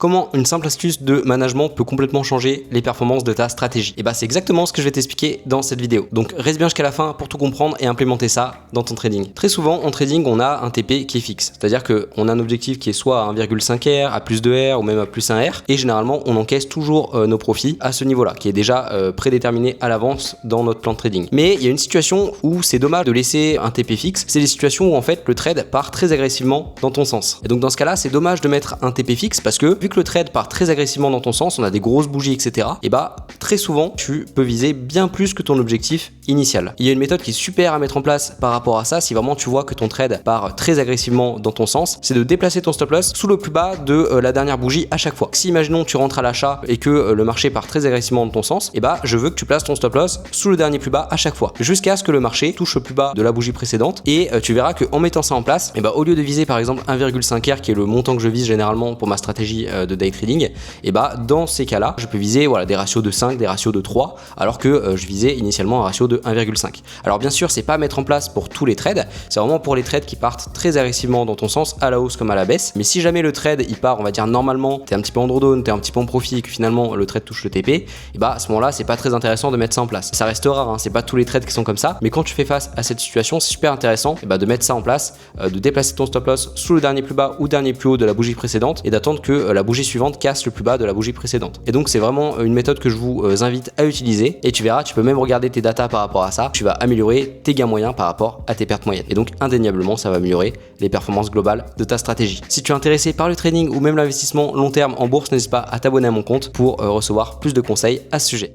Comment une simple astuce de management peut complètement changer les performances de ta stratégie? Et bah c'est exactement ce que je vais t'expliquer dans cette vidéo. Donc reste bien jusqu'à la fin pour tout comprendre et implémenter ça dans ton trading. Très souvent en trading on a un TP qui est fixe, c'est-à-dire qu'on a un objectif qui est soit à 1,5 R, à plus de R ou même à plus 1 R, et généralement on encaisse toujours nos profits à ce niveau-là, qui est déjà prédéterminé à l'avance dans notre plan de trading. Mais il y a une situation où c'est dommage de laisser un TP fixe, c'est les situations où en fait le trade part très agressivement dans ton sens. Et donc dans ce cas-là c'est dommage de mettre un TP fixe parce que vu que le trade part très agressivement dans ton sens, on a des grosses bougies, etc. Et bah très souvent tu peux viser bien plus que ton objectif initial. Il y a une méthode qui est super à mettre en place par rapport à ça. Si vraiment tu vois que ton trade part très agressivement dans ton sens, c'est de déplacer ton stop loss sous le plus bas de la dernière bougie à chaque fois. Si imaginons tu rentres à l'achat et que le marché part très agressivement dans ton sens, et bah je veux que tu places ton stop loss sous le dernier plus bas à chaque fois, jusqu'à ce que le marché touche le plus bas de la bougie précédente. Et tu verras que en mettant ça en place, et bah au lieu de viser par exemple 1,5 R qui est le montant que je vise généralement pour ma stratégie de day trading, et bah dans ces cas-là, je peux viser des ratios de 5, des ratios de 3, alors que je visais initialement un ratio de 1,5. Alors bien sûr, c'est pas à mettre en place pour tous les trades, c'est vraiment pour les trades qui partent très agressivement dans ton sens, à la hausse comme à la baisse. Mais si jamais le trade il part, on va dire normalement, t'es un petit peu en drawdown, t'es un petit peu en profit et que finalement le trade touche le TP, et bah à ce moment-là, c'est pas très intéressant de mettre ça en place. Ça reste rare, hein, c'est pas tous les trades qui sont comme ça, mais quand tu fais face à cette situation, c'est super intéressant de mettre ça en place, de déplacer ton stop loss sous le dernier plus bas ou dernier plus haut de la bougie précédente et d'attendre que la bougie suivante casse le plus bas de la bougie précédente. Et donc c'est vraiment une méthode que je vous invite à utiliser, et tu verras, tu peux même regarder tes datas par rapport à ça, tu vas améliorer tes gains moyens par rapport à tes pertes moyennes, et donc indéniablement ça va améliorer les performances globales de ta stratégie. Si tu es intéressé par le trading ou même l'investissement long terme en bourse, n'hésite pas à t'abonner à mon compte pour recevoir plus de conseils à ce sujet.